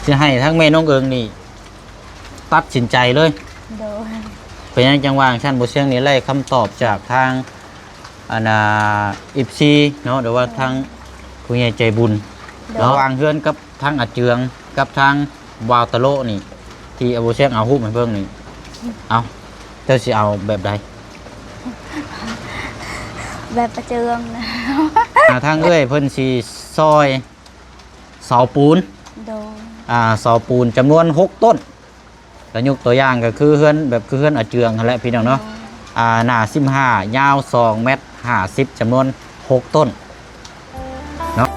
จะให้ทั้งแม่น้องเอิงนี่ตัดสินใจเลยโดยเป็นยังจังหวะชั้นบ่เชียงนี่ไล่คำตอบจากทางอาณาอิฟซีเนาะหรือว่าทางผู้ใหญ่ใจบุญระหว่างเพื่อนกับทางอาเจืองกับทางวาวตะโลนี่ที่บ่เชียงเอาฮู้ให้เบิ่งนี่เอาเจ้าสิเอาแบบใดแบบประเจืองนะทางเอ้ยเพิ่นสิซอยเสาปูนโดยเสาปูนจำนวน6ต้นแล้วยกตัวอย่างก็คือเฮือนแบบคือเฮือนอาเจืองนั่นแหละพี่น้องเนาะหน้า15ยาว2 เมตร 50จำนวน6ต้นเนาะ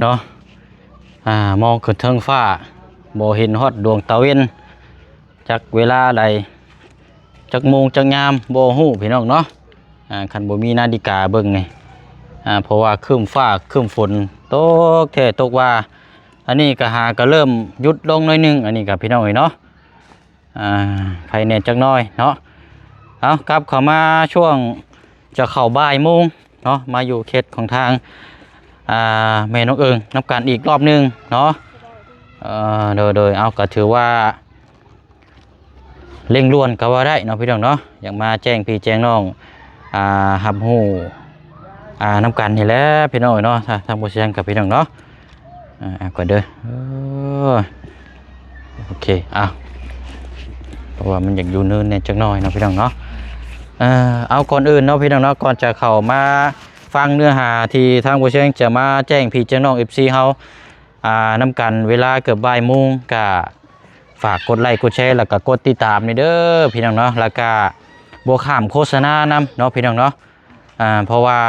เนาะมองขึ้นเทิงฟ้าบ่เห็นฮอดดวงตะเวนจักเวลาใดจักโมงจักยามบ่ฮู้พี่น้องเนาะคันบ่มีนาฬิกาเบิ่งนี่เพราะว่าครึ้มฟ้าครึ้มฝนตกแท้ตกว่าอันนี้ก็เริ่มหยุดลงหน่อยนึงอันนี้ก็พี่น้องเนาะภายในจักหน่อยเนาะเอากลับเข้ามาช่วงจะเข้าบ่ายโมงเนาะมาอยู่เขตของทางแม่น้องเอิงนับการอีกรอบนึงเนาะโดยเอาก็ถือว่าเร่งด่วนก็ว่าได้เนาะพี่น้องเนาะอยากมาแจ้งพี่แจ้งน้องหับหูนับการนี่แหละพี่น้องเนาะทางผู้เชี่ยวชาญกับพี่น้องเนาะก่อนเด้อโอเคเพราะว่ามันอยากอยู่เนินเนี่ยจักหน่อยเนาะพี่น้องเนาะเอาก่อนอื่นเนาะพี่น้องเนาะก่อนจะเข้ามาฟังเนื้อหาที่ทางผู้เชี่ยวชาญจะมาแจ้งพี่แจ้งน้อง FC เฮานำกันเวลาเกือบบ่ายโมงก็ฝากกดไลค์กดแชร์แล้วก็กดติดตามนี่เด้อพี่น้องเนาะแล้วก็บ่ข้ามโฆษณานำเนาะพี่น้องเนาะเพราะว่า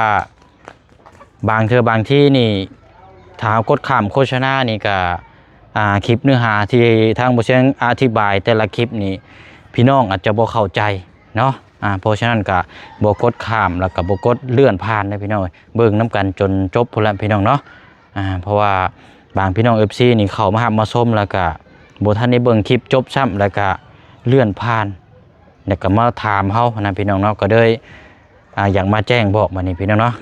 บางที่นี่ถ้ากดข้ามโฆษณานี่ก็คลิปเนื้อหาที่ทางผู้เชี่ยวชาญอธิบายแต่ละคลิปนี่พี่น้องอาจจะบ่เข้าใจเนาะเพราะฉะนั้นก็บ่กดข้ามแล้วก็บ่กดเลื่อนผ่านนะพี่น้องเบิ่งน้ำกันจนจบพุ่นละพี่น้องเนาะเพราะว่าบางพี่น้อง FC นี่เข้ามาหับมาชมแล้วก็บ่ทันได้เบิ่งคลิปจบซ้ำแล้วก็เลื่อนผ่านแล้วก็มาถามเฮานะพี่น้องเนาะก็เลยอยากมาแจ้งบอกมานี่พี่น้องเนาะ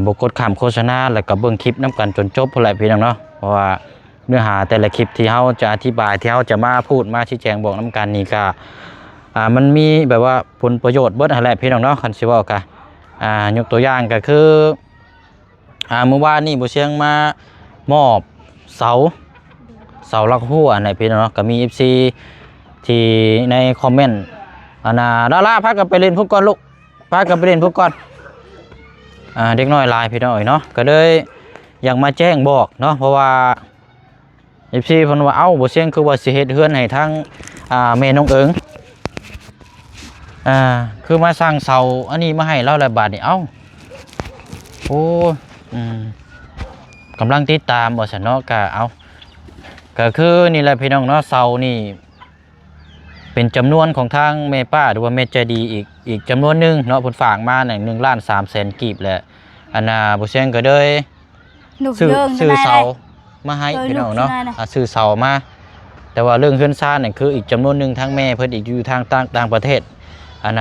บ่กดข้ามโฆษณาแล้วก็เบิ่งคลิปน้ำกันจนจบพุ่นละพี่น้องเนาะเพราะว่าเนื้อหาแต่ละคลิปที่เฮาจะอธิบายที่เฮาจะมาพูดมาชี้แจงบอกน้ำกันนี่ก็มันมีแบบว่าผลประโยชน์เบิดนั่นแหละพี่น้องเนาะคันสิเว้าก็ยกตัวอย่างก็คือเมื่อวานนี้บ่เชียงมามอบเสาลักหัวในพี่น้องเนาะก็มี FC ที่ในคอมเมนต์ดาราพากันไปเล่นฟุตบอลลูกพากันไปเล่นฟุตบอลเด็กน้อยหลายพี่น้องเนาะก็เลยอยากมาแจ้งบอกเนาะเพราะว่า FC เพิ่นว่าเอ้าบ่เชียงคือว่าสิเฮ็ดเฮือนให้ทั้งแม่น้องเอิงคือมาสร้างเสาอันนี้มาให้เราหลายบาทนี่เอ้าโอ้กำลังติดตามบ่ซั่นเนาะก็คือนี่แหละพี่น้องเนาะเสานี่เป็นจำนวนของทางแม่ป้าหรือว่าแม่ใจดีอีกจำนวนนึงเนาะเพิ่นฝากมา1,300,000 กีบแหละบ่เชียงก็เลยซื้อเสามาให้พี่น้องเนาะซื้อเสามาแต่ว่าเรื่องเฮือนซ่านนี่คืออีกจำนวนนึงทางแม่เพิ่นอีกอยู่ทางต่างประเทศ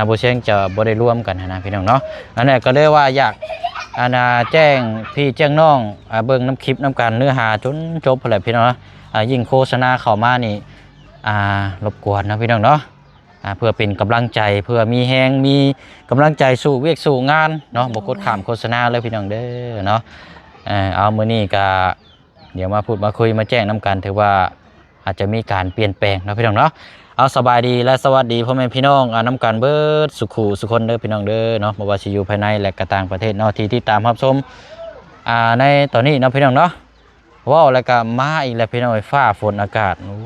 บ่เชียงจะบ่ได้ร่วมกันนะพี่น้องเนาะอันนี้ก็เลยว่าอยากแจ้งพี่แจ้งน้องเบิ่งน้ำคลิปน้ำกันเนื้อหาจนจบเลยพี่น้องยิ่งโฆษณาเข้ามานี่รบกวนนะพี่น้องเนาะเพื่อเป็นกำลังใจเพื่อมีแฮงมีกำลังใจสู่เวียกสู่งานเนาะบ่กดข้ามโฆษณาเลยพี่น้องเด้อเนาะเอามื้อนี้ก็เดี๋ยวมาพูดมาคุยมาแจ้งน้ำกันถือว่าอาจจะมีการเปลี่ยนแปลงนะพี่น้องเนาะเอาสบายดีและสวัสดีพ่อแม่พี่น้องน้ำกันเบิดสุขุสุคนเด้อพี่น้องเด้อเนาะบ่ว่าสิอยู่ภายในและก็ต่างประเทศเนาะที่ติดตามรับชมในตอนนี้เนาะพี่น้องเนาะว้าวแล้วก็มาอีกแล้วพี่น้องฟ้าฝนอากาศโอ้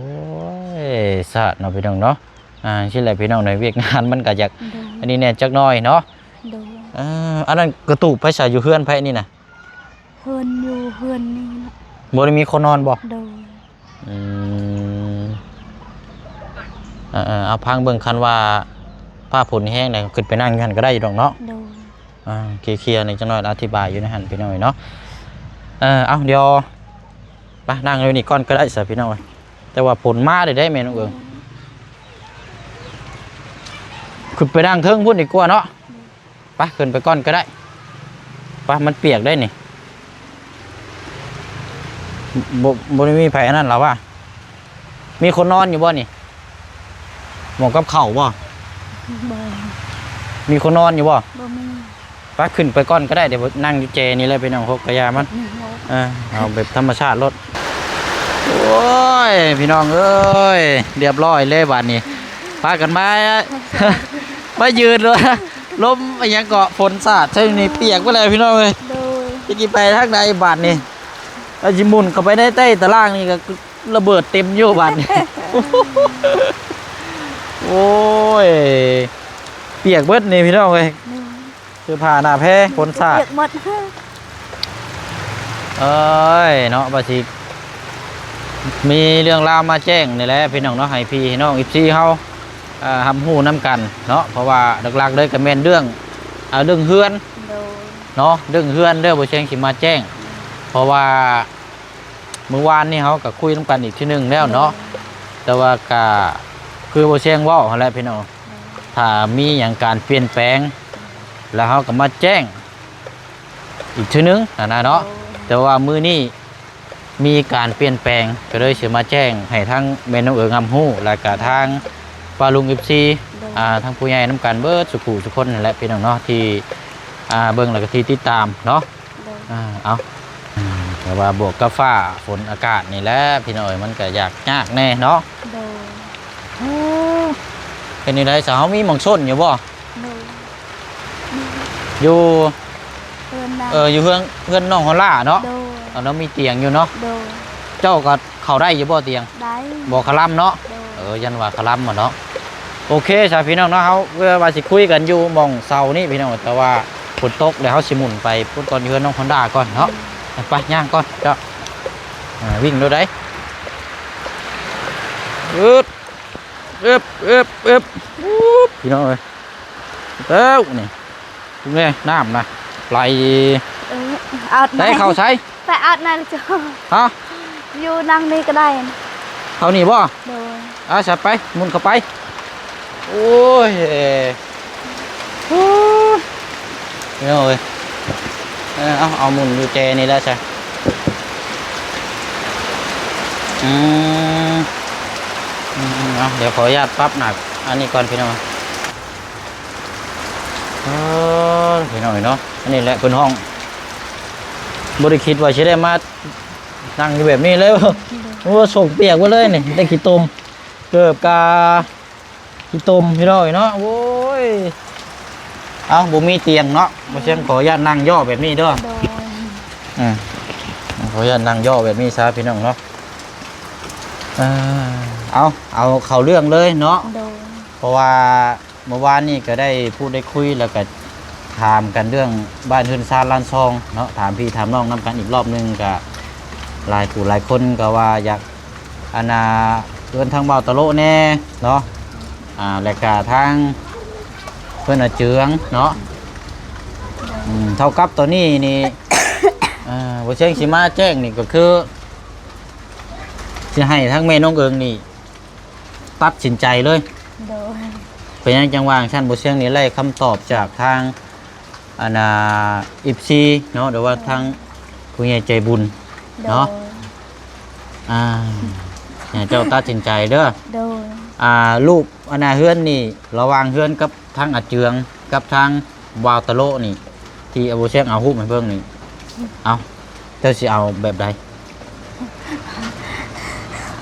ยสะเนาะพี่น้องเนาะใช่แหละพี่น้องในเวียกงานมันก็อยากอันนี้เนี่ยจักหน่อยเนาะอันนั้นกระตุกไผใส่อยู่เฮือนไผนี่น่ะเฮือนอยู่เฮือนนี่บ่ได้มีคนนอนบ่เอาพังเบิ่งคันว่าผ้าผลแห้งเนี่ยขึ้นไปนั่งกันก็ได้อยู่ดอกเนาะเคลียร์ในจังหน่อยอธิบายอยู่ในหันไปหน่อยเนาะ เอาเดี๋ยวไปนั่งอยู่นี่ก่อนก็ได้สิพี่น้องเอ้ยแต่ว่าผลมาได้แม่น้องเอิงขึ้นไปนั่งเทิงพุ่นดีกว่าเนาะไปขึ้นไปก่อนก็ได้ไปมันเปียกได้นี่บ่ได้มีไผนั่นหรอวะมีคนนอนอยู่บ่นี่หมองกับเข่าบ่ บ่ มีคนนอนอยู่บ่ บ่มี ไปขึ้นไปก่อนก็ได้เดี๋ยวนั่งอยู่เจนี่เลยไปนั่งหกกระยามันเอาแบบธรรมชาติรถโอ้ยพี่น้องเอ้ยเรียบร้อยเลยบัดนี้พากันมา มายืนเลยลมอะไรยังเกาะฝนสาดใช่นี่เปียกไปเลยพี่น้องเลย โดย จะกี่ไปทางใดบาดนี่อาจิมุนเข้าไปได้ใต้ตารางนี่ก็ระเบิดเต็มอยู่บาดนี่ โอ้ยเปียกเบิดนี่พี่น้องเลย โดย เสื้อผ้าหน้าแพ้ฝนสาด เปียกหมด เอ้ยเนาะบาสิมีเรื่องราวมาแจ้งนี่แหละพี่น้องเนาะให้พี่น้องอีซีเฮาทำหูน้ำกันเนาะเพราะว่าหลักๆเลยก็แม่นเรื่องเฮือน โดย เนาะเรื่องเฮือนเรื่องบ่เชียงสิมาแจ้งเพราะว่าเมื่อวานนี่เขาก็คุยน้ำกันอีกทีนึงแล้วเนาะแต่ว่าก็คือบ่เชียงเว้าหั่นแหละพี่น้องถ้ามีอย่างการเปลี่ยนแปลงแล้วเขาก็มาแจ้งอีกทีนึงนะเนาะแต่ว่ามื้อนี้มีการเปลี่ยนแปลงก็เลยสิมาแจ้งให้ทั้งแม่น้องเอิงอำฮู้แล้วก็ทางป้าลุง FC ทางผู้ใหญ่น้ำกันเบิดสุขุสุคนนั่นแหละพี่น้องเนาะที่เบิ่งแล้วก็ที่ติดตามเนาะ โดย เอาแต่ว่าบวกกับฟ้าฝนอากาศนี่แหละพี่น้อยมันก็ยากแน่เนาะ โดย เป็นยังไงสาวมีหมองส้นอยู่บ่ โดย อยู่ เพิ่นนะ อยู่เพื่อนน้องฮอลล่าเนาะ โดย ตอนนั้นมีเตียงอยู่เนาะ โดย เจ้าก็เข้าได้อยู่บ่เตียง ได้ บ่คลำเนาะ โดย ยันว่าคลำเนาะโอเคสาวพี่น้องเนาะเฮาว่าสิคุยกันอยู่หมองเสานี่พี่น้องแต่ว่าฝนตกแล้วเฮาสิหมุนไปพุ่นก่อนอยู่เพื่อนน้องฮอนด้าก่อนเนาะไปย่างก่อนเจ้าวิ่งดูได้อึบพี่น้องเอ้ยเต้านี่ตรงนี้น้ำนะไหล เอา ได้เข้าใช้ ไปเอานั่นจ้ะ ฮะ อยู่นั่งนี่ก็ได้นะ เข้านี่บ่ โดย สับไปหมุนเข้าไปโอ้ยพี่น้องเอ้ยเอาหมุนอยู่เจนี่แล้วใช่เดี๋ยวขออนุญาตปรับหนักอันนี้ก่อนพี่น้องพี่น้องเนาะอันนี้แหละเป็นห้องบริคิดว่าจะได้มานั่งอยู่แบบนี้เลยโอ้ส่งเปียกไว้เลยนี่ได้ขี้ตมเกือบกาขี้ตมพี่น้องเนาะโอ้ยเอาบุมีเตียงเนาะมาเช่นขออนุญาตนั่งย่อแบบนี้ด้วย โดย ขออนุญาตนั่งย่อแบบนี้ซะพี่น้องเนาะเอาเข้าเรื่องเลยเนาะ โดย เพราะว่าเมื่อวานนี่ก็ได้พูดได้คุยแล้วก็ถามกันเรื่องบ้านเฮือนซานลานซองเนาะถามพี่ถามน้องนำกันอีกรอบนึงก็หลายคนก็ว่าอยากเพื่อนทางเบาตะโลแน่เนาะและก็ทางเพื่อนเจืองเนาะเท่ากับตัวนี้นี่ บ่เชิงสิมาแจ้งนี่ก็คือสิให้ทั้งแม่น้องเอิงนี่ตัดสินใจเลย โดย เป็นยังจังหวางชั้นบ่เชียงนี่ไล่คำตอบจากทางอิฟซีเนาะหรือว่าทางผู้ใหญ่ใจบุญ เนาะ เนี่ยเจ้าตัดสินใจเด้อ โดย ลูกเฮือนนี่ระหว่างเฮือนกับทางอาเจืองกับทางวาวตะโลนี่ที่บ่เชียงเอารูปให้เบิ่งนี่เอาเจ้าสิเอาแบบใด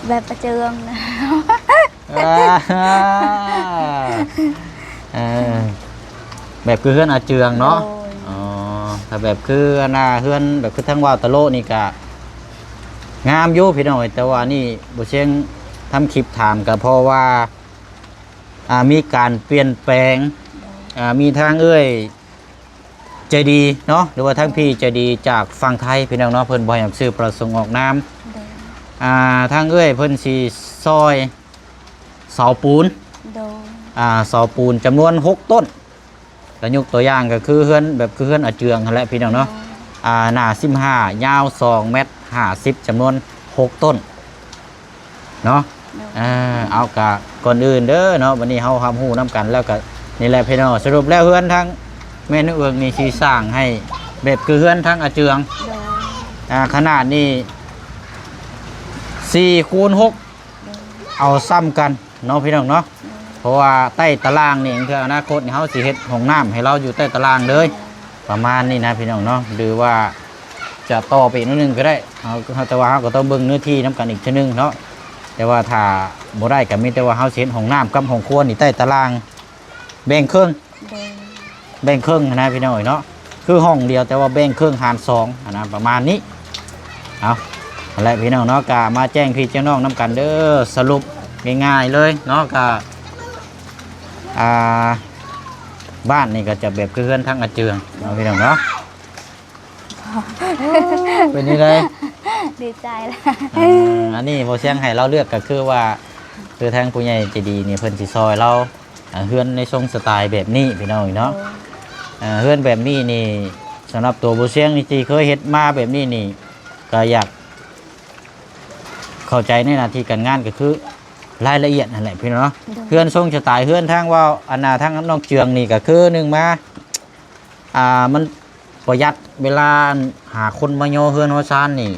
แบบประเจิงนะ แบบคือเฮือนอาเจืองเนาะ โดย อ๋อถ้าแบบคือเฮือนแบบคือทั้งวาวตะโลนี่ก็งามอยู่พี่น้อยแต่ว่านี่บ่เชียงทำคลิปถามก็เพราะว่ามีการเปลี่ยนแปลงมีทางใจดีเนาะหรือว่าทางพี่ใจดีจากฝั่งไทยพี่น้องเนาะเพิ่นบ่ให้ซื้อประสงค์ออกนาม โดย ทางเพิ่นสิซอยเสาปูน โดย เสาปูนจำนวน6ต้นแล้วยกตัวอย่างก็คือเฮือนแบบคือเฮือนอาเจืองนั่นแหละพี่น้องเนาะ หน้า15ยาว2 เมตร 50จำนวน6 ต้นเนาะเอากะก่อนอื่นเด้อเนาะวันนี้เฮาทำฮู้น้ำกันแล้วก็นี่แหละพี่น้องสรุปแล้วเฮือนทั้งแม่นเอืองนี่สิสร้างให้แบบคือเฮือนทั้งอาเจือง โดย ขนาดนี้4x6เอาซ้ำกันเนาะพี่น้องเนาะเพราะว่าใต้ตารางนี่คืออนาคตนี่เฮาสิเฮ็ดห้องน้ำให้เราอยู่ใต้ตารางเลยประมาณนี้นะพี่น้องเนาะหรือว่าจะต่อไปอีกนิดนึงก็ได้เอาแต่ว่าเฮาก็ต้องเบิ่งเนื้อที่น้ำกันอีกทีนึงเนาะแต่ว่าถ้าบ่ได้ก็มีแต่ว่าเฮาสิเฮ็ดห้องน้ำกับห้องครัวนี่ใต้ตารางแบ่งครึ่ง โดย แบ่งครึ่งนะพี่น้องเนาะคือห้องเดียวแต่ว่าแบ่งครึ่งหาร2นะประมาณนี้เอาและพี่น้องเนาะก็มาแจ้งพี่แจ้งน้องน้ำกันเด้อสรุปง่ายๆเลยเนาะก็บ้านนี่ก็จะแบบคือเฮือนทั้งอาเจืองเนาะพี่น้องเนาะเป็นนี่เลย ดีใจแล้ว อันนี้พอเสียงให้เราเลือกก็คือว่าคือทางผู้ใหญ่ใจดีนี่เพิ่นสิซอยเราเฮือนในทรงสไตล์แบบนี้พี่น้องเนาะเฮือนแบบนี้นี่สำหรับตัวบ่เสียงนี่ที่เคยเฮ็ดมาแบบนี้นี่ก็อยากเข้าใจในหน้าที่การงานก็คือรายละเอียดนั่นแหละพี่น้องเนาะเฮือนทรงสไตล์เฮือนทางว่าอันน่ะทางน้องเจืองนี่ก็คือหนึ่งมามันประหยัดเวลาหาคนมาย่อเฮือนฮอซานนี่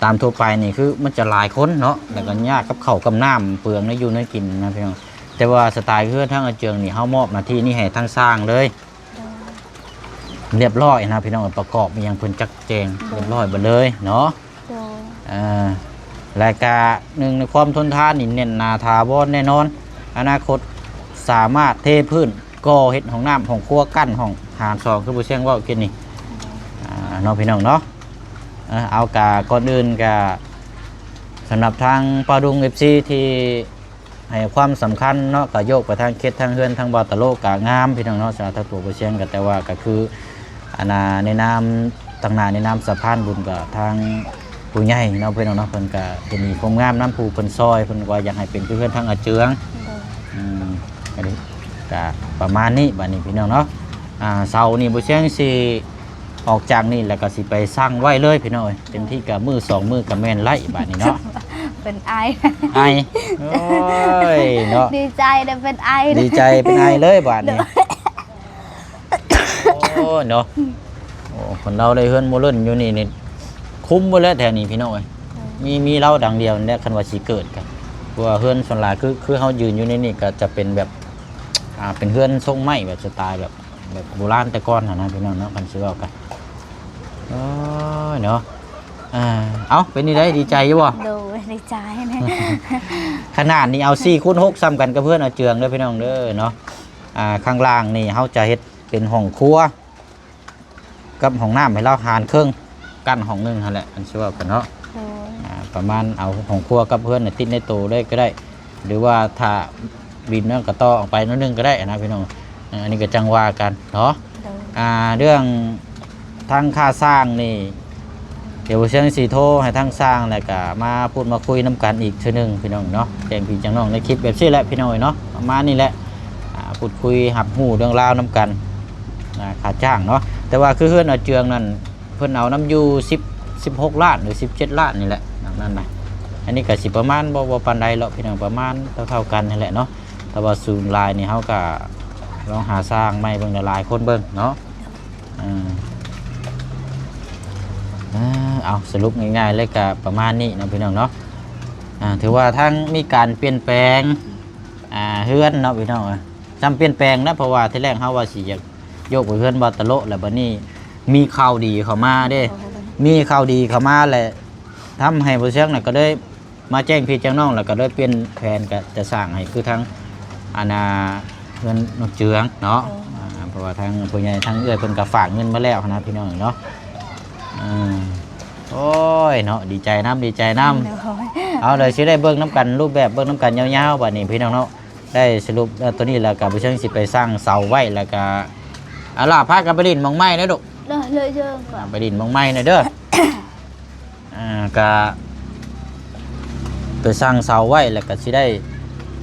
ตามทั่วไปนี่คือมันจะหลายคนเนาะแล้วก็ยากกับข้าวกับน้ำเปลืองในอยู่ในกินนะพี่น้องแต่ว่าสไตล์เฮือนทางอาเจืองนี่เฮามอบหน้าที่นี่ให้ทางสร้างเลยเรียบร้อยนะพี่น้องประกอบมีอย่างเพิ่นจักแจงเรียบร้อยหมดเลยเนาะรายการหนึ่งในความทนทานนี่เน้นนาถาวรแน่นอนอนาคตสามารถเทพื้นก่อเห็ดของน้ำของครัวกั้นของหาร2คือผู้เชี่ยงว่ากินนี่น้องพี่น้องเนาะเอากาก่อนอื่นกาสำหรับทางปาดุงเอฟซีที่ให้ความสำคัญเนาะก็โยกไปทางเขตทางเฮือนทางบาตะโลกางามพี่น้องเนาะสำหรับทางตัวผู้เชี่ยงกันแต่ว่าก็คือในนามต่างๆในนามสะพานบุญกับทางผู้ใหญ่เนาะเพื่อนเนาะเพิ่นก็จะมีความงามน้ำผู้เพิ่นซอยเพิ่นว่าอยากให้เป็นเพื่อนทางอาเจืองก็นี่ก็ประมาณนี้บัดนี้พี่น้องเนาะเสานี่บ่เชียงสิออกจากนี่แล้วก็สิไปสร้างไว้เลยพี่น้องเต็มที่กับมือ2 มือกับแม่นไล่บัดนี้เนาะ เป็นไอ ไอโอ้ยเนาะ ดีใจได้เป็นไอ ดีใจเป็นไอเลยบัดนี้โอ้เนาะโอ้คนเราได้เฮือนโมเดิร์นอยู่นี่คุ้มบ่แล้วแถวนี้พี่น้องเอ้ยมีเราดังเดียวนี่คันว่าสิเกิดกันเพราะว่าเฮือนส่วนหลายคือเฮายืนอยู่ในนี่ก็จะเป็นแบบเป็นเฮือนทรงไม้แบบสไตล์แบบโบราณแต่ก่อนนะพี่น้องเนาะกันสิเว้ากันโอ้ยเนาะเอาเป็นนี่ได้ดีใจอยู่บ่ โดยดีใจนะ ขนาดนี้เอา4x6ซ้ำกันกับเพื่อนเอาเจืองเด้อพี่น้องเด้อเนาะข้างล่างนี่เฮาจะเฮ็ดเป็นห้องครัวกับห้องน้ำให้เราหารครึ่งกั้นห้องนึงนั่นแหละอันสิเว้ากันเนาะประมาณเอาของครัวกับเพื่อนติดในตู้ได้ก็ได้หรือว่าถ้าบินนั่นก็ต่อออกไปนิดนึงก็ได้นะพี่น้องอันนี้ก็จังว่ากันเนาะเรื่องทางค่าสร้างนี่เดี๋ยวเชียงสีโทให้ทางสร้างแล้วก็มาพูดมาคุยน้ำกันอีกทีนึงพี่น้องเนาะแจ้งพี่จังน้องในคลิปแบบนี้แหละพี่น้องเนาะประมาณนี้แหละพูดคุยหับหูเรื่องราวน้ำกันค่าจ้างเนาะแต่ว่าคือเพื่อนเอาเจืองนั่นเพื่อนเอาน้ำยู16 ล้านหรือ17 ล้านนี่แหละนั่นนะอันนี้ก็สิประมาณบ่ปานใดหรอกพี่น้องประมาณเท่ากันนี่แหละเนาะแต่ว่าสูงลายนี่เขาก็ลองหาสร้างไม่เบิ่งหลายคนเบิ่งเนาะเอาสรุปง่ายๆเลยก็ประมาณนี้นะพี่น้องเนาะถือว่าทั้งมีการเปลี่ยนแปลงเฮือนเนาะพี่น้องจำเปลี่ยนแปลงนะเพราะว่าที่แรกเขาว่าสิอยากโยกไปเฮือนบาตะโลแล้วบัดนี้มีข่าวดีเข้ามาเด้มีข่าวดีเข้ามาแหละทำให้ผู้เชี่ยวชาญก็ได้มาแจ้งพี่แจ้งน้องแล้วก็ได้เปลี่ยนแผนก็จะสร้างให้คือทั้งเงินนกเจืองเนาะเพราะว่าทางผู้ใหญ่ทางเอื้อยเพิ่นก็ฝากเงินมาแล้วนะพี่น้องเนาะโอ้ยเนาะดีใจน้ำดีใจน้ำเอาเลยสิได้เบิ่งน้ำกันรูปแบบเบิ่งน้ำกันยาวๆบัดนี้พี่น้องเนาะได้สรุปตัวนี้แล้วก็ผู้เชี่ยวชาญสิไปสร้างเสาไว้แล้วก็ล่ะพากันไปดินมองไม้นะลูกเลยเยอะไปดินมองไม้นะเด้อก็ไปสร้างเสาไว้แล้วก็สิได้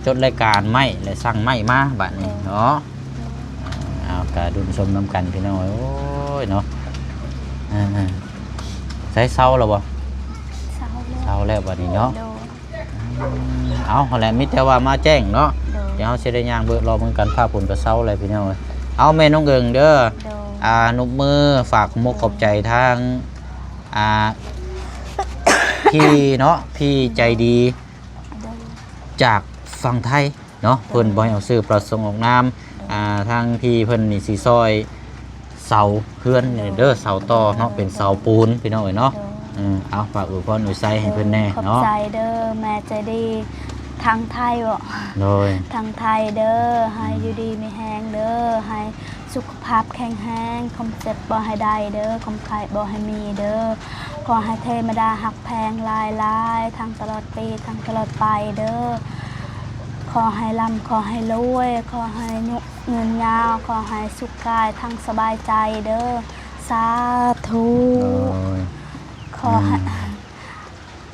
จดรายการไม้และสร้างไม้มาบัดนี้เนาะเอาก็ดุนชมน้ำกันพี่น้องโอ้ยเนาะ ช้เช้าแล้วบ่ เศร้าเลย เช้าแล้วบัดนี้เนาะ โดย เอาหั่นแหละมีแต่ว่ามาแจ้งเนาะ โดย เดี๋ยวเฮาสิได้ย่างเบิดรอเบิ่งกันภาพผลกระเช้าอะไรพี่น้องเอ้ยเอาแม่น้องเอิงเด้อ โดย นุบมือฝากมุกขอบใจทางอ่า พี่เนาะพี่ใจดี โดย จากฝั่งไทยเนาะเพิ่นบ่ให้เอาซื้อประสงค์ออกนามทางพี่เพิ่นนี่สิซอยเสาเพื่อนนี่เด้อเสาต่อเนาะเป็นเสาปูนพี่น้องเอ้ยเนาะ โดย เอาฝากอวยพรอวยไซให้เพิ่นแน่ ขอบ เนาะ ใจเด้อแม่ใจดีทางไทยบ่ โดย ทางไทยเด้อให้อยู่ดีมีแฮงเด้อให้สุขภาพแข็งแรงความเจ็บบ่ให้ได้เด้อความไข้บ่ให้มีเด้อขอให้เทวดาหักแพงหลายๆทางตลอดปีทางตลอดไปเด้อขอให้ร่ำขอให้รวยขอให้เงินยาวขอให้สุขกายทั้งสบายใจเด้อสาธุ โดย ขอให้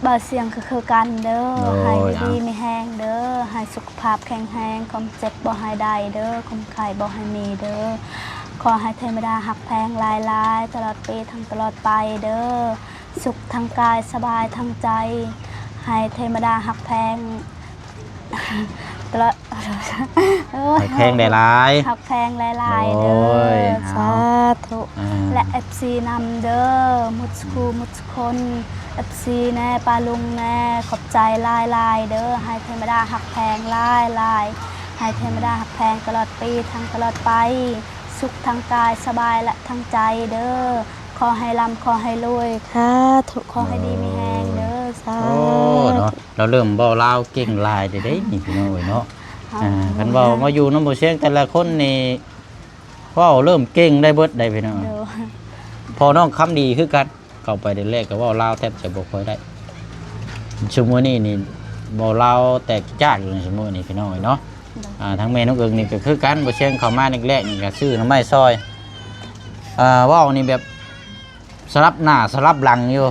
บ่าวเสียงก็คือกันเด้อ โอ้ย ให้ดีไม่แห้งเด้อให้สุขภาพแข็งแรงความเจ็บบ่ให้ได้เด้อความไข้บ่ให้มีเด้อขอให้เทวดาหักแพงหลายๆตลอดปีทั้งตลอดไปเด้อสุขทางกายสบายทางใจให้เทวดาหักแพงตลอด ให้แพงได้หลาย หักแพงหลายๆเด้ โอ้ย อ เอา สาธุ และ FC นำเด้อมุสคูมุสคน FC แน่ปลาลุงแน่ขอบใจลายๆเด้อให้เทวดาหักแพงลายให้เทวดาหักแพงตลอดปีทั้งตลอดไป สุขทางกายสบายและทางใจเด้อขอให้ร่ำขอให้รวยค่ะถูกขอให้ดีมีแหงเด้อสา โอ้เนาะเราเริ่มเว้าลาวเก่งหลายได้นี่พี่น้องเอ้ยเนาะกันเว้ามาอยู่น้ำบ่เสียงแต่ละคนนี่เว้าเริ่มเก่งได้เบิดได้พี่น้อง เด้อ พอน้องคำดีคือกันเข้าไปเดือนแรกก็เว้าลาวแทบจะบ่ค่อยได้ชั่วโมงนี้นี่เว้าลาวแตกจ้าอยู่ในชั่วโมงนี้พี่น้องเอ้ยเนาะทั้งแม่น้องเอิงนี่ก็คือกันบ่เสียงเข้ามาแรกๆนี่ก็ซื้อน้ำไม้ซอยเว้านี่แบบสลับหน้าสลับหลังอยู่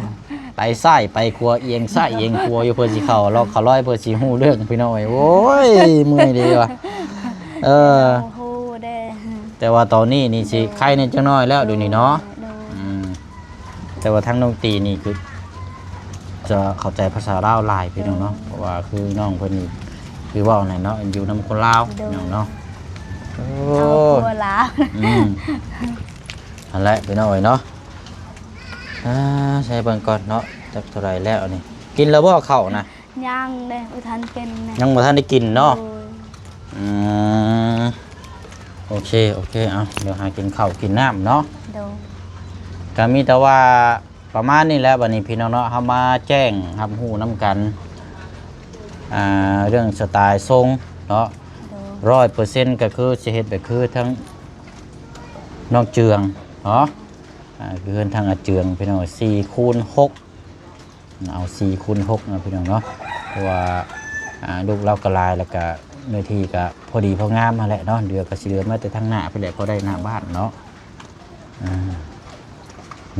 ไปซ้ายไปขวาเอียงซ้ายเอียงขวาอยู่เพื่อสิเข้าล็อกเขาร้อยเพื่อสิฮู้เรื่องพี่น้องเอ้ยโอ้ยเมื่อยดีว่ะ โอ้โหเด้อ แต่ว่าตอนนี้นี่สิไข้นี่จังน้อยแล้วเดี๋ยวนี้เนาะ เด้อ แต่ว่าทั้งน้องตีนี่คือจะเข้าใจภาษาลาวหลายพี่น้องเนาะเพราะว่าคือน้องเพิ่นนี่คือเว่าไหนเนาะอยู่นำคนลาวพี่น้องเนาะโอ้ เอาตัวลาว อันแหละพี่น้องเอ้ยเนาะใช้เบิ่งก่อนเนาะจักเท่าไหร่แล้วนี่กินแล้วบ่เข้าวนะ ย่างเด้ออุทันเป็นนะ ยังบ่ทันได้กินเนาะ โอ้ย อืมโอเคเอาเดี๋ยวหากินข้าวกินน้ำเนาะ โดย ก็มีแต่ว่าประมาณนี้แหล้วบัดนี้พี่น้องเนาะเฮามาแจ้งรับรู้นํกันเรื่องสไตล์ทรงเนาะ โดย 100%ก็คือสิเฮ็ดแบบคือทั้งน้องเจืองเนาะคือทั้งอาเจืองพี่น้อง4คูณ6เอา4คูณ6นะพี่น้องเนาะเพราะว่าลูกเราก็ลายแล้วก็เนื้อที่ก็พอดีพองามมาแหละเนาะเดือก็สิเดือมาแต่ทางหน้าไปแหละพอได้หน้าบ้านเนาะ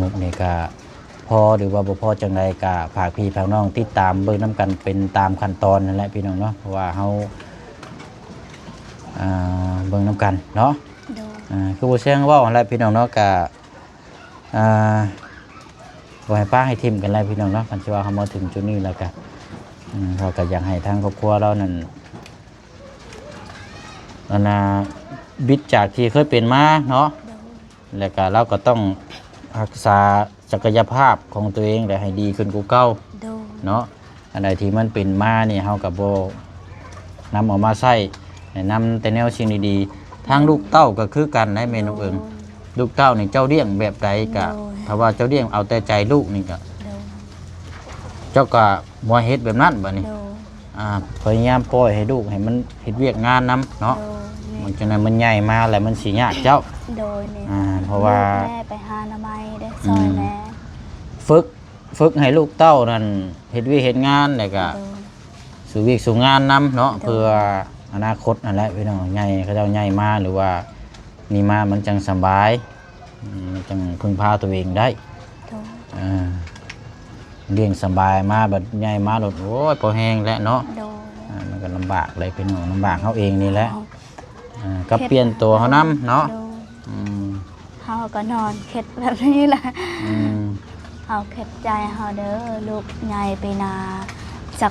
มุกนี่ก็พอหรือว่าบ่พอจังใดก็ฝากพี่ฝากน้องติดตามเบิ่งนํกันเป็นตามขั้นตอนนั่นแหละพี่น้องเนาะเพราะว่าเฮาเบิ่งนํกันเนาะ โดย คือบ่เสียงเว้าหั่นแหละพี่น้องเนาะก็บ่ให้ป้าให้ทิมกันแล้วพี่น้องเนาะคันสิว่าเฮามาถึงจุดนี้แล้วก็เขาก็อยากให้ทางครอบครัวเรานั่นบิดจากที่เคยเป็นมาเนาะ โดย แล้วก็เราก็ต้องรักษาศักยภาพของตัวเองและให้ดีขึ้นกว่าเก่า โดย เนาะอันใดที่มันเป็นมานี่เฮาก็บ่นำออกมาใช้แนะนำแต่แนวสิ่งดีๆทางลูกเต้าก็คือกันได้แม่นกเอิงลูกเต้านี่เจ้าเลี้ยงแบบใดก็ถ้าว่าเจ้าเลี้ยงเอาแต่ใจลูกนี่ก็ โดย เจ้าก็บ่เฮ็ดแบบนั้นบัดนี้ โดย พยายามปล่อยให้ลูกให้มันเฮ็ดเวียกงานนํเนาะ โดย มันจังได๋มันใหญ่มาแล้วมันสิยากเจ้า โดยนี่ เพราะว่า แม่ไปหาหน่อไม้ได้ซอยแม่ ฝึกให้ลูกเต้านั่นเฮ็ดเวียกเฮ็ดงานแล้วก็ โดย สู่เวียกสู่งานนํเนาะเพื่ออนาคตนั่นแหละพี่น้องใหญ่เขาเจ้าใหญ่มาหรือว่ามีมามันจังสบายมันจังพึ่งพาตัวเองได้ โดย เลี้ยงสบายมาบัดใหญ่มาโดดโอ้ยพอแห้งแล้วเนาะ โดย มันก็ลำบากเลยพี่น้องลำบากเขาเองนี่แหละก็เปลี่ยนตัวเขานํเนาะ โดย อืม เฮาก็นอนเข็ดแบบนี้แหละ อืม เฮ าเข็ดใจเฮาเด้อลูกใหญ่ไปนาจั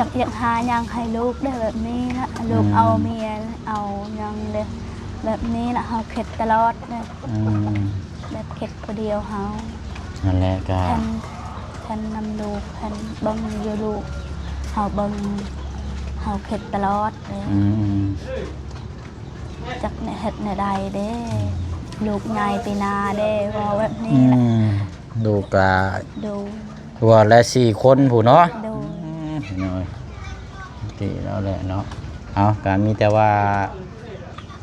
กยังหายังให้ลูกได้แบบนี้นะลูกเอาเมียเอายังเด้อแบบนี้นะเฮาเข็ดตลอดเลยแบบเข็ดคนเดียวเฮา นั่นแหละก็ แทนนำลูกแทนเบังอยู่ลูกเฮาเบังเฮาเข็ดตลอดเลยจักในเฮ็ดในใดเด้ลูกใหญ่ไปนาเด้ว่าแบบนี้แหละ ดูกะ ดู ตัวละ4 คนผู้เนาะ ดู น้อยตีแล้วแหละเนาะเอาก็มีแต่ว่า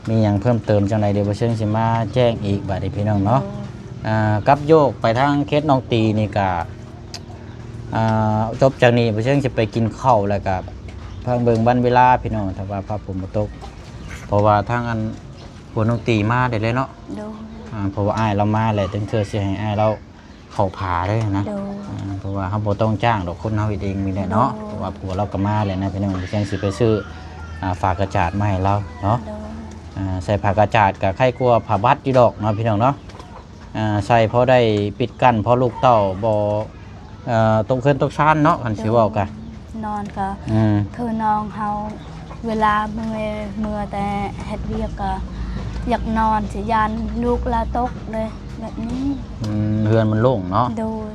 มีหยังเพิ่มเติมจังไดเดี๋ยวบ่เชิงสิมาแจ้งอีกบัดนี้พี่น้องเนาะกับโยกไปทางเคสน้องตีนี่ก็จบจากนี้บ่เชิงสิไปกินข้าวแล้วก็เพิ่งเบิ่งวันเวลาพี่น้องถ้าว่าพระผมบ่ตกเพราะว่าทางอันหัวน้องตีมาได้เลยเนาะ ดู เพราะว่าอ้ายเรามาแหละถึงเธอสิให้อ้ายเราเข้าผาได้นะ ดู เพราะว่าเฮาบ่ต้องจ้างดอกคนเฮาเองมีแหละเนาะเพราะว่าผัวเราก็มาแหละนะพี่น้องบ่เชิงสิไปซื้อฝากกระจาดมาให้เราเนาะ ดู ใส่ผ้ากระจาดกับไข่กลัวผ้าบัดอยู่ดอกเนาะพี่น้องเนาะใส่พอได้ปิดกั้นพอลูกเต้าบ่ตกเคินตกชานเนาะคันสิเว้ากัน นอนก็คือน้องเฮาเวลาเมื่อแต่เฮ็ดเวียกก็อยากนอนสิยานลูกลาตกเลยแบบนี้ เฮือนมันโล่งเนาะ โดย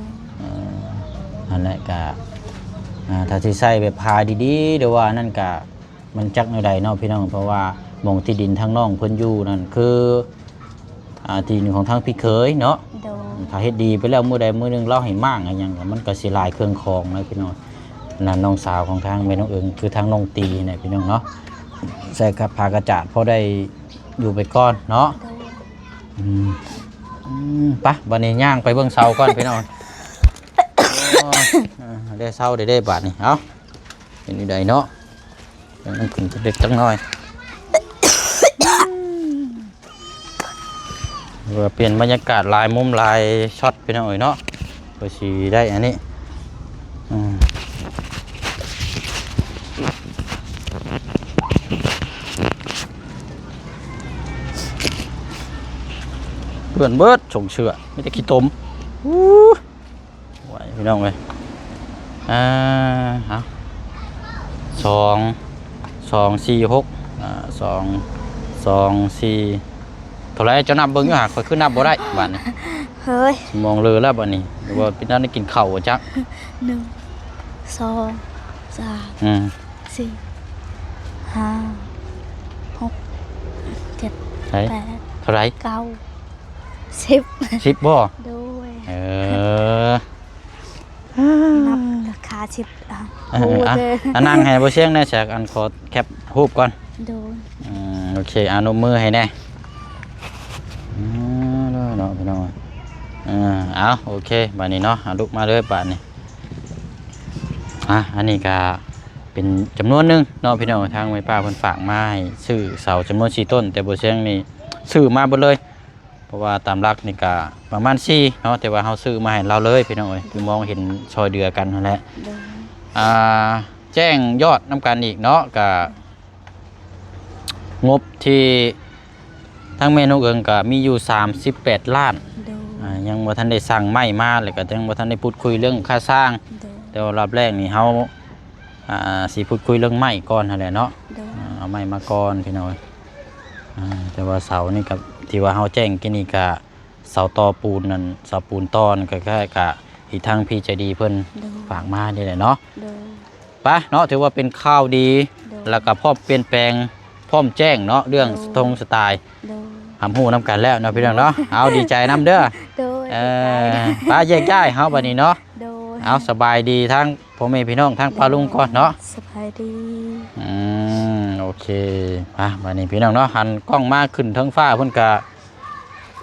นั่นแหละก็ถ้าสิใส่แบบพาดีๆเดี๋ยวว่านั่นก็มันจักแนวใดเนาะพี่น้องเพราะว่าหม่องที่ดินทางน้องเพิ่นอยู่นั่นคือที่ดินของทางพี่เคยเนาะ โดย ถ้าเฮ็ดดีไปแล้วมื้อใดมื้อหนึงเราให้มากอะไรหยังก็มันก็สิหลายเครื่องคองนะพี่น้องนั่นน้องสาวของทางแม่น้องเอิงคือทางน้องตีเนี่ยพี่น้องเนาะใส่กับผ้ากระจาดพอได้อยู่ไปก่อนเนาะ โดย ไปบัดนี้ย่างไปเบิ่งเสาก่อนพี่น้องได้เสาได้บาดนี่เอ้าเป็นนี่ใดเนาะมันขึ้นเด็กจังน้อยเปลี่ยนบรรยากาศลายมุมลายช็อตพี่น้องเนาะเพื่อสิได้อันนี้เพื่อนเบิดส่งเชื่อไม่ได้ขี้ตมไหวพี่น้องเลยเอา2 4 6 2 4เท่าไรจะนับเบิ่งอยู่หากค่อยขึ้นนับบ่ได้บัดนี้ เฮ้ย มองเลยแล้วบัดนี้หรือว่าพี่น้องได้กินข้าวบ่จัก 1 2 3 4 5 6 7 ใช่ 8 เท่าไร 9 10 10บ่ ด้วย นับราคานั่งให้บ่เสียงแน่แสกอันขอแคปรูปก่อน ดู โอเคอนุมือให้แน่เนาะพี่น้องเอาโอเคบัดนี้เนาะลุกมาเลยบัดนี้อันนี้ก็เป็นจำนวนหนึงเนาะพี่น้องทางแม่ป้าเพิ่นฝากมาให้ซื้อเสาจำนวน4 ต้นแต่บ่เสียงนี่ซื้อมาเบิดเลยเพราะว่าตามหลักนี่ก็ประมาณ4เนาะแต่ว่าเฮาซื้อมาให้เราเลยพี่น้องคือมองเห็นซอยเดือกันนั่นแหละแจ้งยอดน้ำกันอีกเนาะก็งบที่ทั้งเมนูเอิงก็มีอยู่38 ล้านยังบ่ทันได้สั่งไม้มาเลยก็ยังบ่ทันได้พูดคุยเรื่องค่าสร้างแต่ว่ารอบแรกนี่เฮาสิพูดคุยเรื่องไม้ก่อนนั่นแหละเนาะเอาไม้มาก่อนพี่น้อยแต่ว่าเสานี่กับที่ว่าเฮาแจ้งกินนี่ก็เสาตอปูนนั่นเสาปูนตอนก็แค่กะอีกทางพี่ใจดีเพิ่นฝากมานี่แหละเนาะไปเนาะถือว่าเป็นข้าวดีแล้วก็พร้อมเปลี่ยนแปลงพร้อมแจ้งเนาะเรื่องทงสไตล์หำหูน้ำกันแล้วเนาะพี่น้องเนาะเอาดีใจน้ำเด้อป้าแยกย้ายเฮาบัดนี้เนาะเอาสบายดีทั้งพ่อแม่พี่น้องทั้งป้าลุงก่อนเนาะสบายดีโอเคบัดนี้พี่น้องเนาะหันกล้องมาขึ้นทั้งฟ้าเพิ่นก็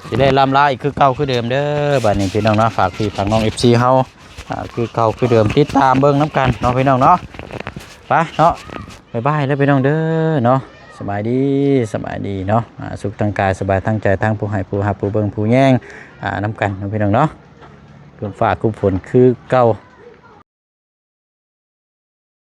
สิได้ลำลาอีกคือเก่าคือเดิมเด้อบัดนี้พี่น้องเนาะฝากพี่ฝากน้อง FC เฮาคือเก่าคือเดิมติดตามเบิ่งน้ำกันเนาะพี่น้องเนาะไปเนาะบ๊ายบายแล้วพี่น้องเด้อเนาะสบายดีเนาะสุขทางกายสบายทางใจทางผู้ให้ผู้รับผู้เบิ่งผู้แย่งน้ำกันเนาะพี่น้องเนาะฝนฟ้าคุมฝนคือเก่า